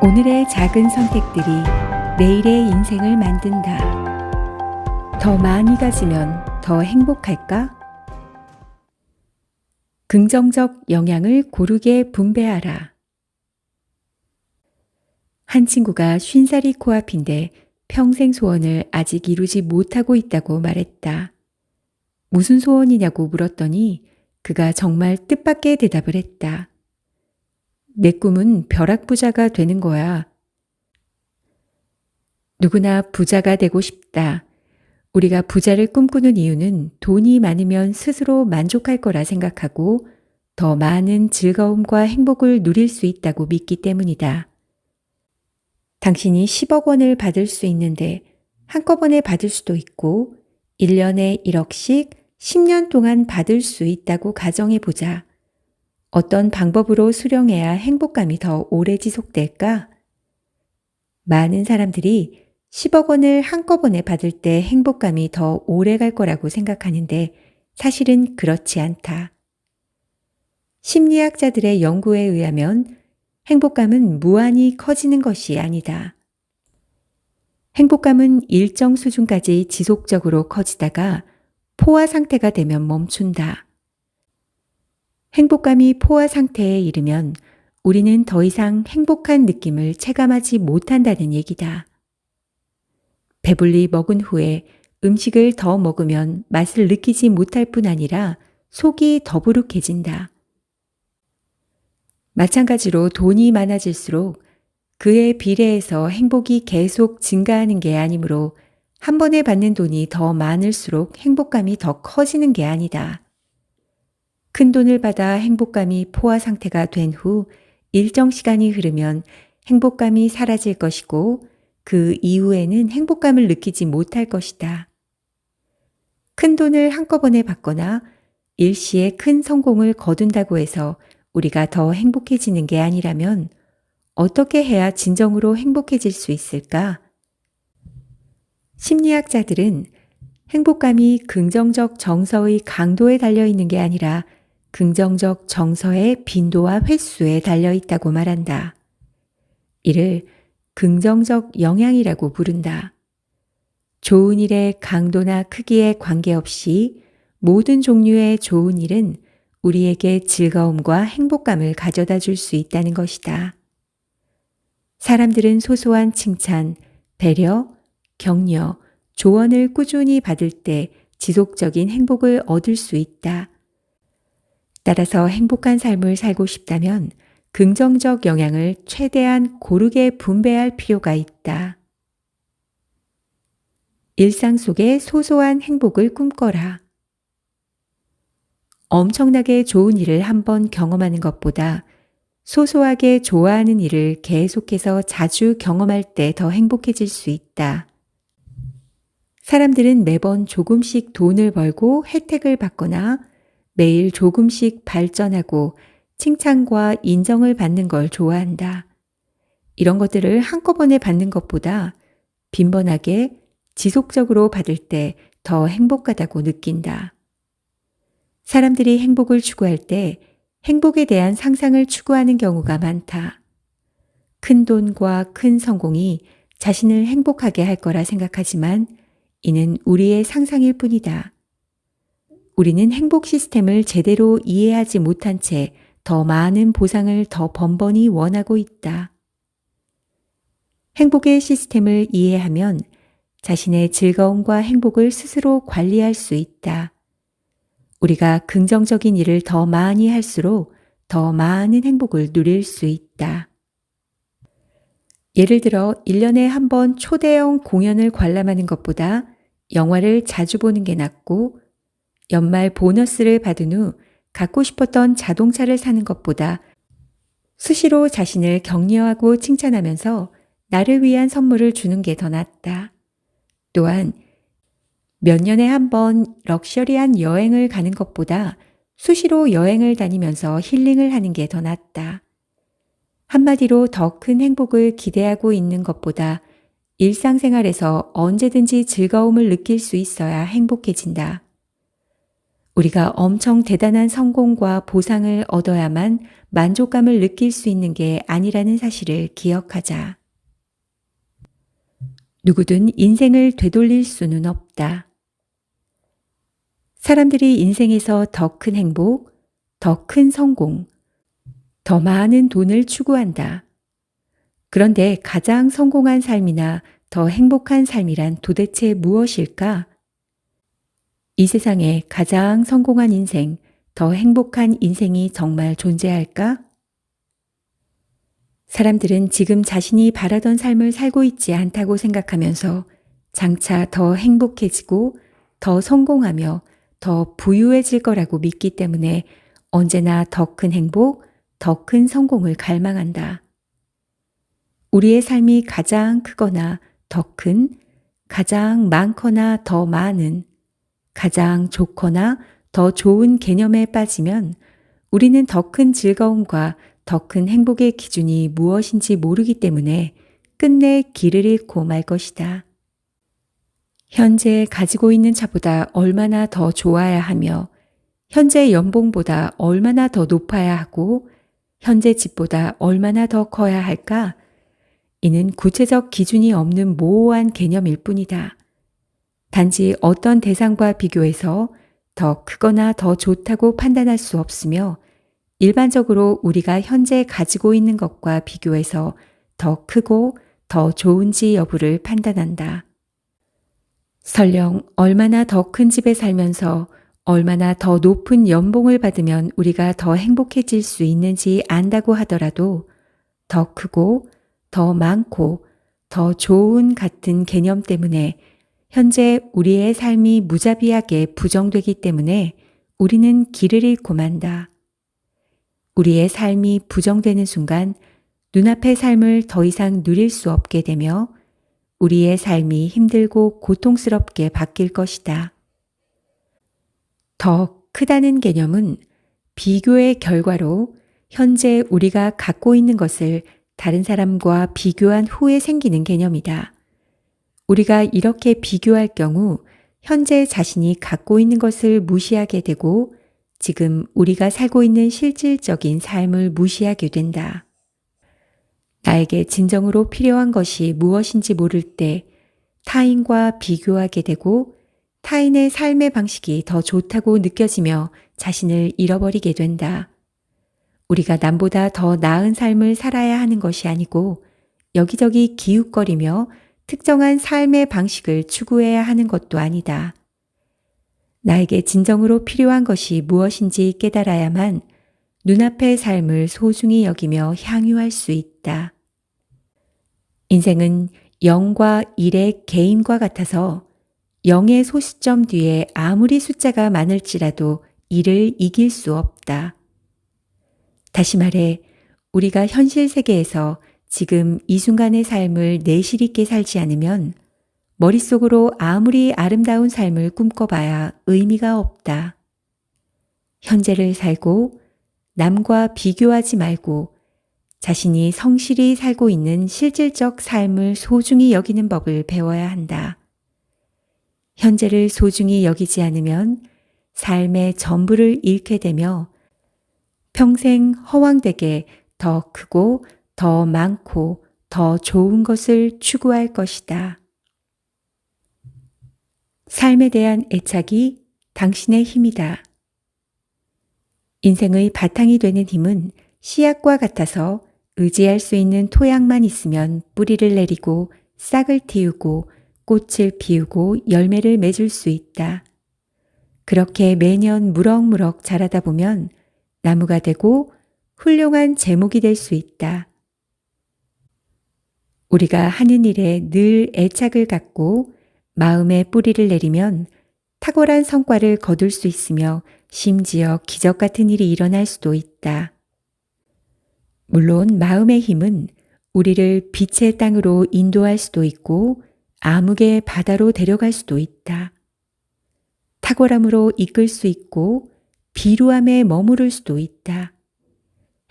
오늘의 작은 선택들이 내일의 인생을 만든다. 더 많이 가지면 더 행복할까? 긍정적 영향을 고르게 분배하라. 한 친구가 50살이 코앞인데 평생 소원을 아직 이루지 못하고 있다고 말했다. 무슨 소원이냐고 물었더니 그가 정말 뜻밖의 대답을 했다. 내 꿈은 벼락부자가 되는 거야. 누구나 부자가 되고 싶다. 우리가 부자를 꿈꾸는 이유는 돈이 많으면 스스로 만족할 거라 생각하고 더 많은 즐거움과 행복을 누릴 수 있다고 믿기 때문이다. 당신이 10억 원을 받을 수 있는데 한꺼번에 받을 수도 있고 1년에 1억씩 10년 동안 받을 수 있다고 가정해 보자. 어떤 방법으로 수령해야 행복감이 더 오래 지속될까? 많은 사람들이 10억 원을 한꺼번에 받을 때 행복감이 더 오래 갈 거라고 생각하는데 사실은 그렇지 않다. 심리학자들의 연구에 의하면 행복감은 무한히 커지는 것이 아니다. 행복감은 일정 수준까지 지속적으로 커지다가 포화 상태가 되면 멈춘다. 행복감이 포화 상태에 이르면 우리는 더 이상 행복한 느낌을 체감하지 못한다는 얘기다. 배불리 먹은 후에 음식을 더 먹으면 맛을 느끼지 못할 뿐 아니라 속이 더부룩해진다. 마찬가지로 돈이 많아질수록 그에 비례해서 행복이 계속 증가하는 게 아니므로 한 번에 받는 돈이 더 많을수록 행복감이 더 커지는 게 아니다. 큰 돈을 받아 행복감이 포화 상태가 된 후 일정 시간이 흐르면 행복감이 사라질 것이고 그 이후에는 행복감을 느끼지 못할 것이다. 큰 돈을 한꺼번에 받거나 일시에 큰 성공을 거둔다고 해서 우리가 더 행복해지는 게 아니라면 어떻게 해야 진정으로 행복해질 수 있을까? 심리학자들은 행복감이 긍정적 정서의 강도에 달려 있는 게 아니라 긍정적 정서의 빈도와 횟수에 달려 있다고 말한다. 이를 긍정적 영향이라고 부른다. 좋은 일의 강도나 크기에 관계없이 모든 종류의 좋은 일은 우리에게 즐거움과 행복감을 가져다 줄 수 있다는 것이다. 사람들은 소소한 칭찬, 배려, 격려, 조언을 꾸준히 받을 때 지속적인 행복을 얻을 수 있다. 따라서 행복한 삶을 살고 싶다면 긍정적 영향을 최대한 고르게 분배할 필요가 있다. 일상 속의 소소한 행복을 꿈꿔라. 엄청나게 좋은 일을 한번 경험하는 것보다 소소하게 좋아하는 일을 계속해서 자주 경험할 때 더 행복해질 수 있다. 사람들은 매번 조금씩 돈을 벌고 혜택을 받거나 매일 조금씩 발전하고 칭찬과 인정을 받는 걸 좋아한다. 이런 것들을 한꺼번에 받는 것보다 빈번하게 지속적으로 받을 때 더 행복하다고 느낀다. 사람들이 행복을 추구할 때 행복에 대한 상상을 추구하는 경우가 많다. 큰 돈과 큰 성공이 자신을 행복하게 할 거라 생각하지만 이는 우리의 상상일 뿐이다. 우리는 행복 시스템을 제대로 이해하지 못한 채 더 많은 보상을 더 번번이 원하고 있다. 행복의 시스템을 이해하면 자신의 즐거움과 행복을 스스로 관리할 수 있다. 우리가 긍정적인 일을 더 많이 할수록 더 많은 행복을 누릴 수 있다. 예를 들어 1년에 한 번 초대형 공연을 관람하는 것보다 영화를 자주 보는 게 낫고 연말 보너스를 받은 후 갖고 싶었던 자동차를 사는 것보다 수시로 자신을 격려하고 칭찬하면서 나를 위한 선물을 주는 게 더 낫다. 또한 몇 년에 한 번 럭셔리한 여행을 가는 것보다 수시로 여행을 다니면서 힐링을 하는 게 더 낫다. 한마디로 더 큰 행복을 기대하고 있는 것보다 일상생활에서 언제든지 즐거움을 느낄 수 있어야 행복해진다. 우리가 엄청 대단한 성공과 보상을 얻어야만 만족감을 느낄 수 있는 게 아니라는 사실을 기억하자. 누구든 인생을 되돌릴 수는 없다. 사람들이 인생에서 더 큰 행복, 더 큰 성공, 더 많은 돈을 추구한다. 그런데 가장 성공한 삶이나 더 행복한 삶이란 도대체 무엇일까? 이 세상에 가장 성공한 인생, 더 행복한 인생이 정말 존재할까? 사람들은 지금 자신이 바라던 삶을 살고 있지 않다고 생각하면서 장차 더 행복해지고 더 성공하며 더 부유해질 거라고 믿기 때문에 언제나 더 큰 행복, 더 큰 성공을 갈망한다. 우리의 삶이 가장 크거나 더 큰, 가장 많거나 더 많은, 가장 좋거나 더 좋은 개념에 빠지면 우리는 더 큰 즐거움과 더 큰 행복의 기준이 무엇인지 모르기 때문에 끝내 길을 잃고 말 것이다. 현재 가지고 있는 차보다 얼마나 더 좋아야 하며, 현재 연봉보다 얼마나 더 높아야 하고, 현재 집보다 얼마나 더 커야 할까? 이는 구체적 기준이 없는 모호한 개념일 뿐이다. 단지 어떤 대상과 비교해서 더 크거나 더 좋다고 판단할 수 없으며, 일반적으로 우리가 현재 가지고 있는 것과 비교해서 더 크고 더 좋은지 여부를 판단한다. 설령 얼마나 더 큰 집에 살면서 얼마나 더 높은 연봉을 받으면 우리가 더 행복해질 수 있는지 안다고 하더라도 더 크고 더 많고 더 좋은 같은 개념 때문에 현재 우리의 삶이 무자비하게 부정되기 때문에 우리는 길을 잃고 만다. 우리의 삶이 부정되는 순간 눈앞의 삶을 더 이상 누릴 수 없게 되며 우리의 삶이 힘들고 고통스럽게 바뀔 것이다. 더 크다는 개념은 비교의 결과로 현재 우리가 갖고 있는 것을 다른 사람과 비교한 후에 생기는 개념이다. 우리가 이렇게 비교할 경우 현재 자신이 갖고 있는 것을 무시하게 되고 지금 우리가 살고 있는 실질적인 삶을 무시하게 된다. 나에게 진정으로 필요한 것이 무엇인지 모를 때 타인과 비교하게 되고 타인의 삶의 방식이 더 좋다고 느껴지며 자신을 잃어버리게 된다. 우리가 남보다 더 나은 삶을 살아야 하는 것이 아니고 여기저기 기웃거리며 특정한 삶의 방식을 추구해야 하는 것도 아니다. 나에게 진정으로 필요한 것이 무엇인지 깨달아야만 눈앞의 삶을 소중히 여기며 향유할 수 있다. 인생은 0과 1의 개임과 같아서 0의 소시점 뒤에 아무리 숫자가 많을지라도 1을 이길 수 없다. 다시 말해 우리가 현실 세계에서 지금 이 순간의 삶을 내실 있게 살지 않으면 머릿속으로 아무리 아름다운 삶을 꿈꿔봐야 의미가 없다. 현재를 살고 남과 비교하지 말고 자신이 성실히 살고 있는 실질적 삶을 소중히 여기는 법을 배워야 한다. 현재를 소중히 여기지 않으면 삶의 전부를 잃게 되며 평생 허황되게 더 크고 더 많고 더 좋은 것을 추구할 것이다. 삶에 대한 애착이 당신의 힘이다. 인생의 바탕이 되는 힘은 씨앗과 같아서 의지할 수 있는 토양만 있으면 뿌리를 내리고 싹을 틔우고 꽃을 피우고 열매를 맺을 수 있다. 그렇게 매년 무럭무럭 자라다 보면 나무가 되고 훌륭한 제목이 될 수 있다. 우리가 하는 일에 늘 애착을 갖고 마음에 뿌리를 내리면 탁월한 성과를 거둘 수 있으며 심지어 기적 같은 일이 일어날 수도 있다. 물론 마음의 힘은 우리를 빛의 땅으로 인도할 수도 있고 암흑의 바다로 데려갈 수도 있다. 탁월함으로 이끌 수 있고 비루함에 머무를 수도 있다.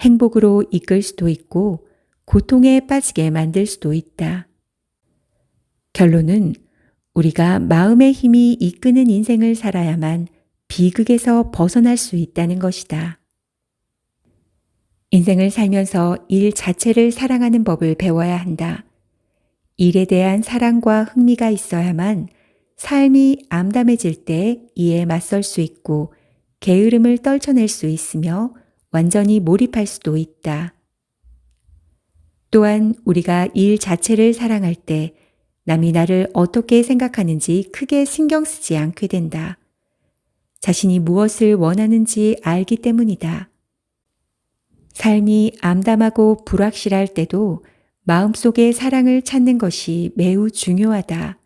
행복으로 이끌 수도 있고 고통에 빠지게 만들 수도 있다. 결론은 우리가 마음의 힘이 이끄는 인생을 살아야만 비극에서 벗어날 수 있다는 것이다. 인생을 살면서 일 자체를 사랑하는 법을 배워야 한다. 일에 대한 사랑과 흥미가 있어야만 삶이 암담해질 때 이에 맞설 수 있고 게으름을 떨쳐낼 수 있으며 완전히 몰입할 수도 있다. 또한 우리가 일 자체를 사랑할 때 남이 나를 어떻게 생각하는지 크게 신경 쓰지 않게 된다. 자신이 무엇을 원하는지 알기 때문이다. 삶이 암담하고 불확실할 때도 마음속의 사랑을 찾는 것이 매우 중요하다.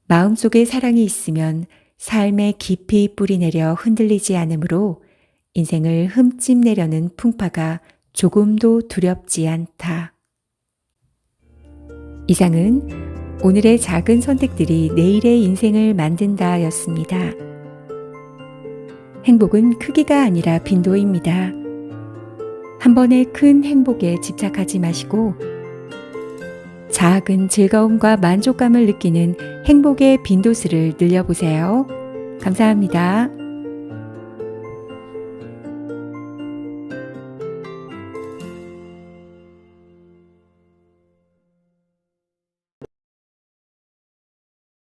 마음속에 사랑이 있으면 삶에 깊이 뿌리내려 흔들리지 않으므로 인생을 흠집내려는 풍파가 조금도 두렵지 않다. 이상은 오늘의 작은 선택들이 내일의 인생을 만든다 였습니다. 행복은 크기가 아니라 빈도입니다. 한 번의 큰 행복에 집착하지 마시고 작은 즐거움과 만족감을 느끼는 행복의 빈도수를 늘려보세요. 감사합니다.